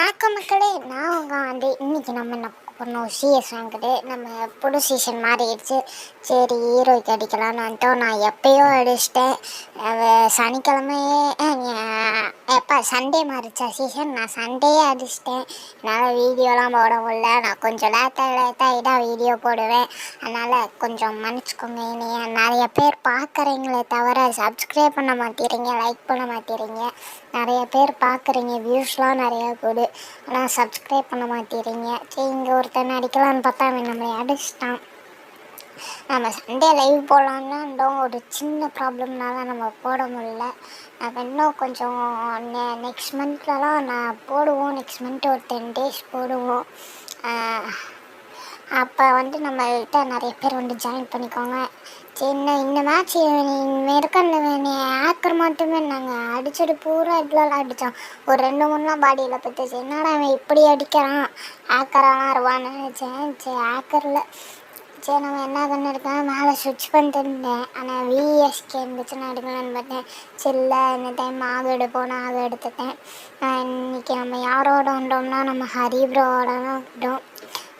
வணக்கம் மக்களே, நான் இன்றைக்கி நம்ம என்ன பண்ணோம், சிஎஸ் வாங்கிட்டு நம்ம புது சீசன் மாறிடுச்சு. சரி ஹீரோய்க்கு அடிக்கலான்னு வந்துட்டோம். நான் எப்போயோ அடிச்சிட்டேன். சனிக்கிழமையே எப்போ சண்டே மாறிச்சா சீசன், நான் சண்டேயே அடிச்சிட்டேன். என்னால் வீடியோலாம் போட முடியல. நான் கொஞ்சம் லேட்டாக தான் வீடியோ போடுவேன். அதனால் கொஞ்சம் மன்னிச்சுக்கோங்க. இனிய நிறைய பேர் பார்க்குறீங்களே தவிர சப்ஸ்கிரைப் பண்ண மாட்டேறீங்க, லைக் பண்ண மாட்டேறீங்க. நிறைய பேர் பார்க்குறீங்க, வியூஸ்லாம் நிறையா போடு, ஆனால் சப்ஸ்கிரைப் பண்ண மாட்டேறீங்க. சரி, இங்கே ஒருத்தன் அடிக்கலான்னு பார்த்தா அவன் நம்மளை அடிச்சிட்டான். நம்ம சண்டே லைவ் போடலான்னு ஒரு சின்ன ப்ராப்ளம்னால நம்ம போட முடியல. நம்ம இன்னும் கொஞ்சம் நெக்ஸ்ட் மந்த்லலாம் நான் போடுவோம். நெக்ஸ்ட் மந்த் ஒரு 10 days போடுவோம். அப்போ நம்மள்கிட்ட நிறைய பேர் ஜாயின் பண்ணிக்கோங்க. சரி, இந்த மேட்ச் மேற்கொண்டு ஆக்கர் மட்டுமே நாங்கள் அடிச்சுட்டு பூரா இட்லாம் அடித்தோம். ஒரு 2-3 பாடியில் பட்டுச்சு. என்னடா அவன் இப்படி அடிக்கிறான், ஆக்கரெல்லாம் இருவான்னு நினச்சேன். சரி, ஆக்கரில் சரி நம்ம என்ன பண்ணியிருக்கேன், மேலே ஸ்விட்ச் பண்ணிட்டு இருந்தேன். ஆனால் விஎஸ்கே இருந்துச்சுன்னு எடுக்கணும்னு பார்த்தேன். சரில்ல, இந்த டைம் எடுப்போன்னு எடுத்துட்டேன். இன்றைக்கி நம்ம யாரோட வந்தோம்னா நம்ம ஹரிப்ரோவோட தான் விட்டோம்.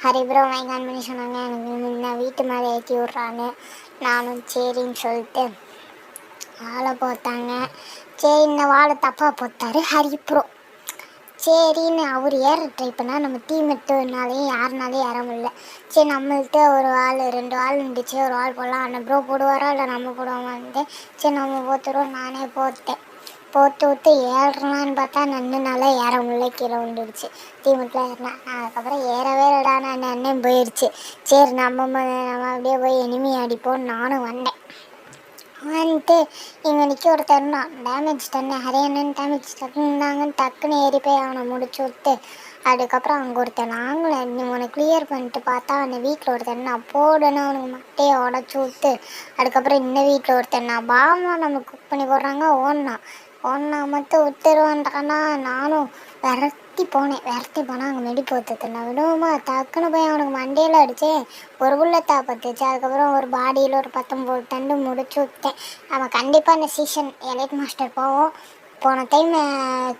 ஹரிப்ரோ மைகான் பண்ணி சொன்னாங்க, எனக்கு முன்ன வீட்டு மேலே ஏற்றி விட்றான்னு. நானும் சரின்னு சொல்லிட்டு வாழை போத்தாங்க. சரி, இந்த வாழை தப்பாக போத்தார் ஹரிப்ரோ. சரின்னு அவர் ஏற ட்ரை பண்ணால் நம்ம டீம் எடுத்ததுனாலையும் யாருனாலையும் ஏற முடியல. சரி, நம்மள்கிட்ட ஒரு வால் 2 வால் இருந்துச்சு. ஒரு வால் போடலாம், அந்த ப்ரோ போடுவாரோ இல்லை நம்ம போடுவோமான்ட்டு சரி நம்ம போத்துருவோம். நானே போட்டேன். போட்டு விட்டு ஏறலான்னு பார்த்தா நன்னுனால ஏற முடியல, கீழே விழுந்துடுச்சு. டீமுக்குலாம் ஏறினேன். அதுக்கப்புறம் ஏறவே இல்லடா, நான் அண்ணன் போயிடுச்சு. சரி, நம்ம அப்படியே போய் எனிமி அடிப்போம். நானும் வந்தேன். இவனுக்கு ஒருத்தர் தான் டேமேஜ் தண்ணி ஹரியன்னு டேமேஜ் டக்குன்னு ஏறி போய் அவனை முடிச்சு விட்டு அதுக்கப்புறம் அங்கே ஒருத்தர் நாங்களும் இவனை கிளியர் பண்ணிட்டு பார்த்தா அந்த வீட்டில் ஒருத்தர் நான் போடணும் அவனுக்கு மட்டையை உடச்சி விட்டு அதுக்கப்புறம் இந்த வீட்டில் ஒருத்தர் நான் பாமா நம்ம குக் பண்ணி போடுறாங்க ஒன்றா மட்டும் விட்டுருவான்றான்னா நானும் விரட்டி போனால் அங்கே மெடிப்பு ஒத்துட்டு நான் விடுவோமா டக்குன்னு போய் அவனுக்கு மண்டையில் அடித்தேன். ஒரு புல்லத்தா பத்துச்சு. அதுக்கப்புறம் ஒரு பாடியில் ஒரு 19 தண்டு முடிச்சு விட்டேன். நம்ம கண்டிப்பாக இந்த சீசன் எலைட் மாஸ்டர் போவோம். போன டைம்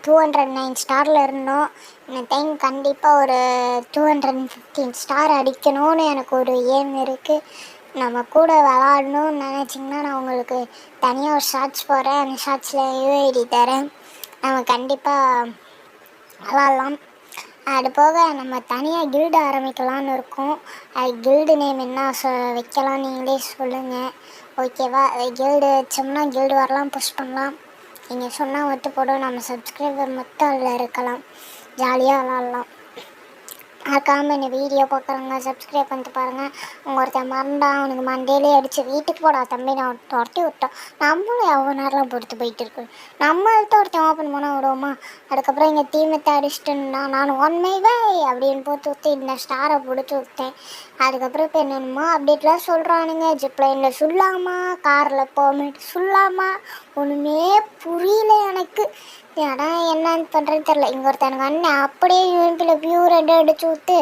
209 ஸ்டாரில் இருந்தோம். இந்த டைம் கண்டிப்பாக ஒரு 215 ஸ்டார் அடிக்கணும்னு எனக்கு ஒரு ஏம் இருக்குது. நம்ம கூட விளாடணும்னு நினச்சிங்கன்னா நான் உங்களுக்கு தனியாக ஒரு ஷார்ட்ஸ் போடுறேன். அந்த ஷார்ட்ஸில் யூஐடி தரேன். நம்ம கண்டிப்பாக விளாட்லாம். அது போக நம்ம தனியாக கில்டு ஆரம்பிக்கலான்னு இருக்கோம். அது கில்டு நேம் என்ன வைக்கலாம் நீங்களே சொல்லுங்கள், ஓகேவா? கில்டு வச்சோம்னா கில்டு வரலாம், புஷ் பண்ணலாம். நீங்கள் சொன்னால் ஒத்து போடும். நம்ம சப்ஸ்கிரைபர் மட்டும் அதில் இருக்கலாம், ஜாலியாக விளாட்லாம். மறக்காமல் இந்த வீடியோ பார்க்குறவங்க சப்ஸ்கிரைப் பண்ணிட்டு பாருங்கள். உங்கள் ஒருத்தன் மறந்தான், அவனுக்கு மண்டேலே அடித்து வீட்டுக்கு போடா தம்பி நான் துரட்டி விட்டோம். நம்மளும் எவ்வளோ நேரம் பொறுத்து போயிட்டு இருக்கு. நம்மள்கிட்ட ஒருத்தன் ஓப்பன் பண்ண விடுவோமா? அதுக்கப்புறம் எங்கள் டீமத்தை அடிச்சுட்டுன்னா நான் 1 மை வே அப்படின்னு போட்டு விட்டு இந்த ஸ்டாரை பிடிச்சி விட்டேன். அதுக்கப்புறம் இப்போ என்னென்னமோ அப்டேட்லாம் சொல்கிறானுங்க. ஜிப்லைனில் சொல்லாமா, காரில் போகமேட்டு சொல்லாமா, ஒன்றுமே புரியல எனக்கு. இடம் என்னன்னு பண்ணுறது தெரில. இங்கே ஒருத்தனுக்கு அண்ணன் அப்படியே யூனிட்டில் பியூர் அடிச்சு விட்டு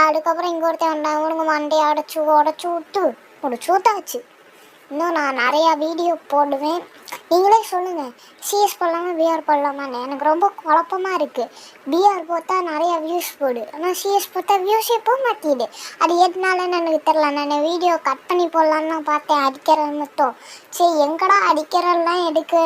அதுக்கப்புறம் இங்கே ஒருத்தன் வந்தா அவனுக்கு மண்டையை உடச்சி விட்டு முடிச்சு விட்டாச்சு. இன்னும் நான் நிறையா வீடியோ போடுவேன். நீங்களே சொல்லுங்கள், சிஎஸ் போடலாமா பிஆர் போடலாமான்னு. எனக்கு ரொம்ப குழப்பமாக இருக்குது. பிஆர் போட்டா நிறையா வியூஸ் போடு, ஆனால் சிஎஸ் போட்டா வியூஸே போக மாட்டேது. அது எதுனாலன்னு எனக்கு தெரில. நான் வீடியோ கட் பண்ணி போடலான்னு பார்த்தேன், அடிக்கிறது மட்டும். சரி, எங்கடா அடிக்கிறதெல்லாம் எடுக்க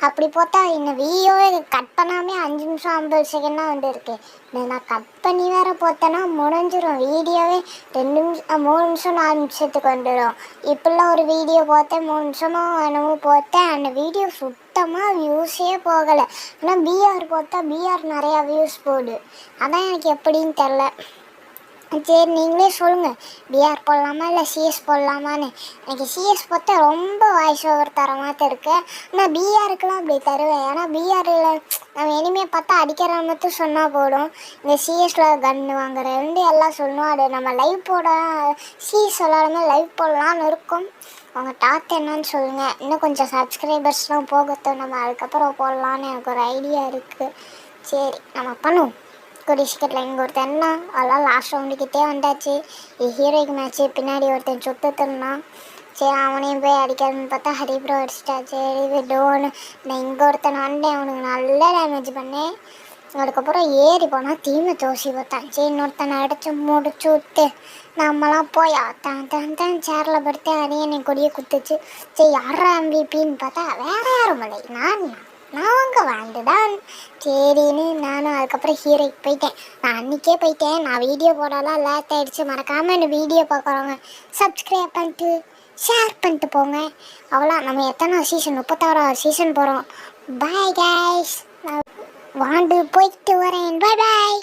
அப்படி போட்டால் இந்த வீடியோவே கட் பண்ணாமே 5 நிமிஷம் 50 செகண்ட் தான் வந்துருக்கு. நான் கட் பண்ணி வேறு போட்டேன்னா முடிஞ்சிடும். வீடியோவே 2 நிமிஷம் 3 நிமிஷம் 4 நிமிஷத்துக்கு வந்துடும். இப்படிலாம் ஒரு வீடியோ போட்டேன், 3 நிமிஷமோ என்னமோ போட்டேன். அந்த வீடியோ சுத்தமாக வியூஸே போகலை. ஆனால் பிஆர் போட்டால் பிஆர் நிறையா வியூஸ் போடு. அதான் எனக்கு எப்படின்னு தெரில. சரி, நீங்களே சொல்லுங்கள், பிஆர் போடலாமா இல்லை சிஎஸ் போடலாமான்னு. எனக்கு சிஎஸ் போட்டால் ரொம்ப வாய்ஸ் ஓவர் தர மாதிரி இருக்கு. ஆனால் பிஆருக்குலாம் அப்படி தருவேன். ஏன்னா பிஆரில் நம்ம இனிமேல் பார்த்தா அடிக்கிற மட்டும் சொன்னால் போடும். இந்த சிஎஸில் கன்று வாங்குறது எல்லாம் சொல்லணும். அது நம்ம லைவ் போட சிஎஸ் விளாடாமல் லைவ் போடலான்னு இருக்கும். அவங்க டாட் என்னன்னு சொல்லுங்கள். இன்னும் கொஞ்சம் சப்ஸ்கிரைபர்ஸ்லாம் போகட்டும், நம்ம அதுக்கப்புறம் போடலான்னு எனக்கு ஒரு ஐடியா இருக்குது. சரி, நம்ம பண்ணுவோம். கூடிய சீக்கிரத்தில் இங்கே ஒருத்தன் தான் அதெல்லாம் லாஸ்ட் ரவுண்டுக்கிட்டே வந்தாச்சு. ஹீரோய்க்கு மேட்ச்சு பின்னாடி ஒருத்தன் சுட்டு தந்தான். சரி, அவனையும் போய் அடிக்கிறதுன்னு பார்த்தா ஹரிப்ரோ அடிச்சிட்டா. சரி டோன்னு நான் இங்கே ஒருத்தன் வந்தேன், அவனுக்கு நல்ல டேமேஜ் பண்ணேன். அதுக்கப்புறம் ஏறி போனால் தீமை தோசி வைத்தான். சரி இன்னொருத்தனை அடித்து முடிச்சு விட்டு நம்மளாம் போய் தான் தான் தான் சேரில் படுத்து அரியணை கொடியை குத்துச்சு. சரி யாரா எம்பிபின்னு பார்த்தா வேற யாரும் இல்லை, நாங்கள் வாழ்ந்துதான். சரின்னு நானும் அதுக்கப்புறம் ஹீரோய்க்கு போயிட்டேன். நான் அன்றைக்கே போயிட்டேன். நான் வீடியோ போடாலாம் லேட் ஆகிடுச்சு. மறக்காமல் இந்த வீடியோ பார்க்குறவங்க சப்ஸ்கிரைப் பண்ணிட்டு ஷேர் பண்ணிட்டு போங்க. அவ்வளோ நம்ம எத்தனை சீசன் 36வது சீசன் போகிறோம். பாய் கைஸ், நான் வாண்டு போயிட்டு வரேன். பாய் பாய்.